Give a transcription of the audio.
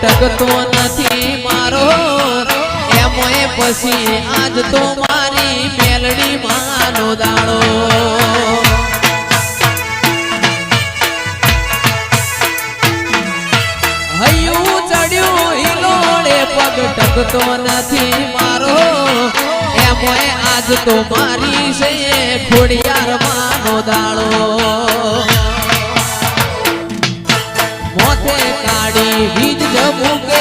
ટકતો નથી મારો એમોય પછી આજ તો મારી મેલડી માનો દાડો હૈયું ચડ્યું હિલોડે પગ ટકતો નથી મારો એમોય આજ તો મારી છે ખોડિયાર માનો દાડો મોથે કાઢી વીજ જમુકે